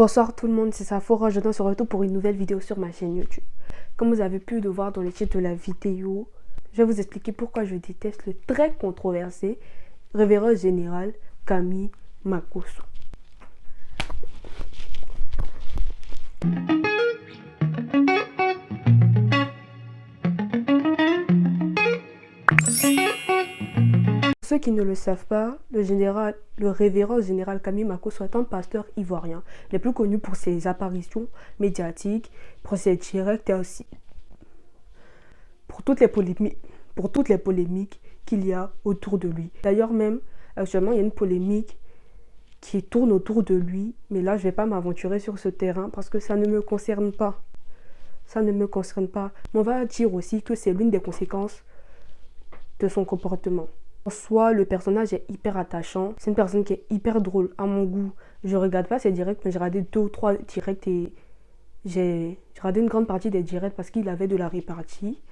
Bonsoir tout le monde, c'est Safora, je se retrouve pour une nouvelle vidéo sur ma chaîne YouTube. Comme vous avez pu le voir dans le titre de la vidéo, je vais vous expliquer pourquoi je déteste le très controversé révérend général Camille Makosso. Pour ceux qui ne le savent pas, le révérend général Camille Makosso est un pasteur ivoirien, le plus connu pour ses apparitions médiatiques, pour ses directs et aussi pour toutes les polémiques qu'il y a autour de lui. D'ailleurs même, actuellement, il y a une polémique qui tourne autour de lui, mais là, je ne vais pas m'aventurer sur ce terrain parce que ça ne me concerne pas. Ça ne me concerne pas. Mais on va dire aussi que c'est l'une des conséquences de son comportement. En soi, le personnage est hyper attachant. C'est une personne qui est hyper drôle à mon goût. Je ne regarde pas ses directs, mais j'ai regardé 2 ou 3 directs et j'ai regardé une grande partie des directs parce qu'il avait de la répartie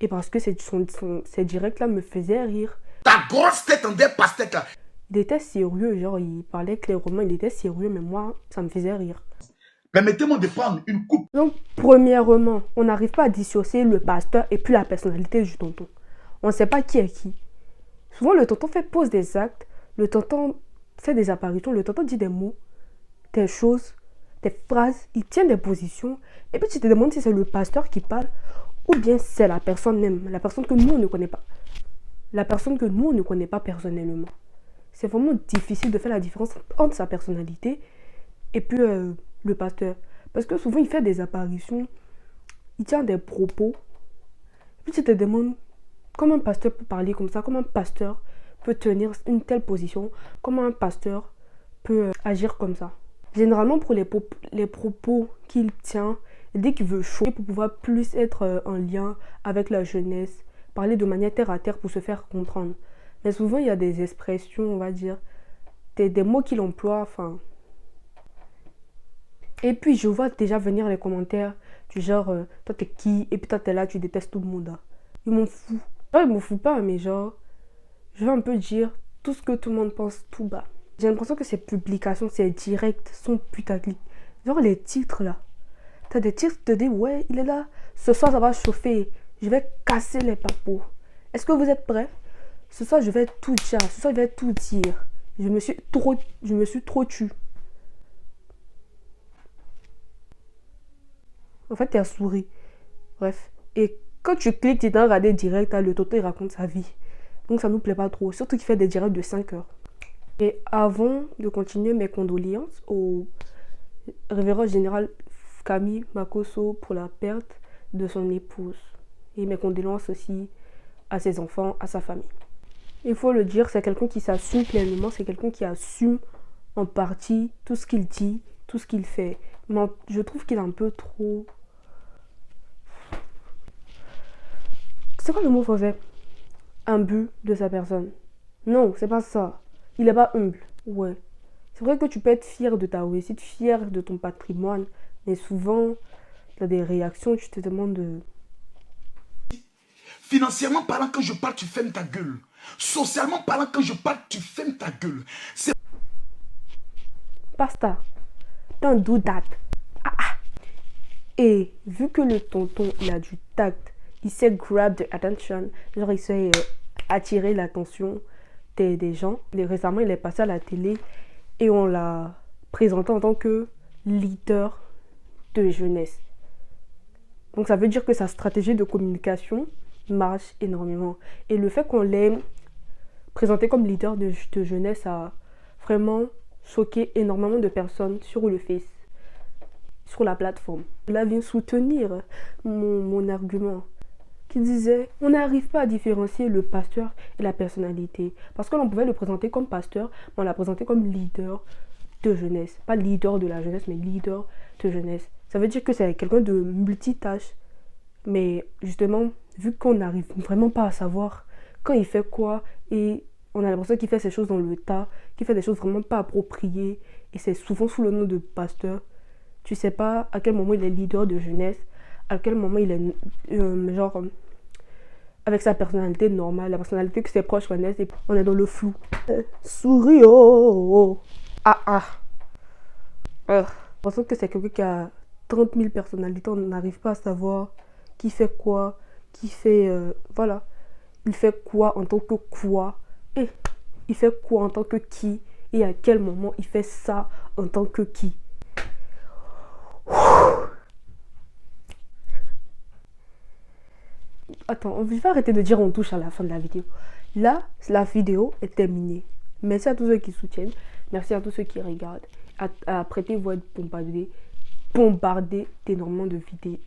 et parce que ces directs-là me faisaient rire. Ta grosse tête en pastèque là. Il était sérieux, genre il parlait clairement, il était sérieux, mais moi, ça me faisait rire. Permettez-moi de prendre une coupe. Donc, premièrement, on n'arrive pas à dissocier le pasteur et puis la personnalité du tonton. On ne sait pas qui est qui. Souvent, le tonton pose des actes, le tonton fait des apparitions, le tonton dit des mots, des choses, des phrases, il tient des positions. Et puis, tu te demandes si c'est le pasteur qui parle ou bien c'est la personne même, la personne que nous, on ne connaît pas. La personne que nous, on ne connaît pas personnellement. C'est vraiment difficile de faire la différence entre sa personnalité et puis le pasteur. Parce que souvent, il fait des apparitions, il tient des propos. Et puis, tu te demandes comment un pasteur peut parler comme ça, comment un pasteur peut tenir une telle position, comment un pasteur peut agir comme ça. Généralement, pour les propos qu'il tient, dès qu'il veut choquer pour pouvoir plus être en lien avec la jeunesse, parler de manière terre à terre pour se faire comprendre. Mais souvent, il y a des expressions, on va dire, des mots qu'il emploie, enfin. Et puis, je vois déjà venir les commentaires du genre, toi t'es qui? Et puis toi t'es là, tu détestes tout le monde. Là. Il m'en fout. Ouais, il m'en fout pas, mais genre, je vais un peu dire tout ce que tout le monde pense tout bas. J'ai l'impression que ces publications, ces directs sont putaclic. Genre les titres là. T'as des titres qui te disent, ouais, il est là. Ce soir, ça va chauffer. Je vais casser les papos. Est-ce que vous êtes prêts? Ce soir, je vais tout dire. Ce soir, je vais tout dire. Je me suis trop tue. En fait, t'es souris. Bref. Et quand tu cliques, tu t'en regardes direct, le tonton, il raconte sa vie. Donc, ça nous plaît pas trop. Surtout qu'il fait des directs de 5 heures. Et avant de continuer, mes condoléances au révérend général Camille Makosso pour la perte de son épouse. Et mes condoléances aussi à ses enfants, à sa famille. Il faut le dire, c'est quelqu'un qui s'assume pleinement, c'est quelqu'un qui assume en partie tout ce qu'il dit, tout ce qu'il fait. Mais je trouve qu'il est un peu trop... C'est quoi le mot français? Imbu de sa personne. Non, c'est pas ça. Il est pas humble. Ouais. C'est vrai que tu peux être fier de ta réussite, fier de ton patrimoine, mais souvent, tu as des réactions, tu te demandes... Financièrement parlant, quand je parle, tu fermes ta gueule. Socialement parlant, quand je parle, tu fermes ta gueule. C'est... Basta. Don't do that. Et vu que le tonton, il a du tact, il sait grab the attention, genre il sait attirer l'attention des gens. Récemment, il est passé à la télé et on l'a présenté en tant que leader de jeunesse. Donc ça veut dire que sa stratégie de communication marche énormément. Et le fait qu'on l'ait présenté comme leader de jeunesse a vraiment choqué énormément de personnes sur le Face, sur la plateforme. Là vient soutenir mon argument qui disait on n'arrive pas à différencier le pasteur et la personnalité. Parce que l'on pouvait le présenter comme pasteur, mais on l'a présenté comme leader de jeunesse. Pas leader de la jeunesse, mais leader de jeunesse. Ça veut dire que c'est quelqu'un de multitâche. Mais justement, vu qu'on n'arrive vraiment pas à savoir quand il fait quoi, et on a l'impression qu'il fait ces choses dans le tas, qu'il fait des choses vraiment pas appropriées, et c'est souvent sous le nom de pasteur, tu sais pas à quel moment il est leader de jeunesse, à quel moment il est genre avec sa personnalité normale, la personnalité que ses proches connaissent, et on est dans le flou. Souris, oh, oh, oh. Pensons que c'est quelqu'un qui a 30 000 personnalités, on n'arrive pas à savoir qui fait quoi, qui fait... voilà. Il fait quoi en tant que quoi et il fait quoi en tant que qui et à quel moment il fait ça en tant que qui. Attends, je vais arrêter de dire on touche à la fin de la vidéo. Là, la vidéo est terminée. Merci à tous ceux qui soutiennent. Merci à tous ceux qui regardent. Apprêtez-vous à être bombardés d'énormément de vidéos.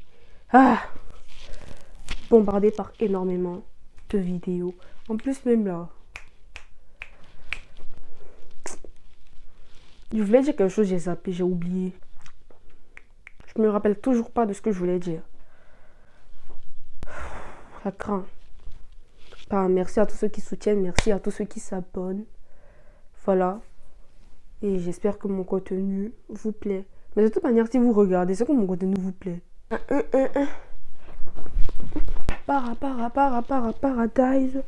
Bombardé par énormément de vidéos. En plus, même là, je voulais dire quelque chose, j'ai zappé, j'ai oublié. Je me rappelle toujours pas de ce que je voulais dire. Ça craint. Merci à tous ceux qui soutiennent, merci à tous ceux qui s'abonnent. Voilà. Et j'espère que mon contenu vous plaît. Mais de toute manière, si vous regardez, c'est que mon contenu vous plaît. Paradise.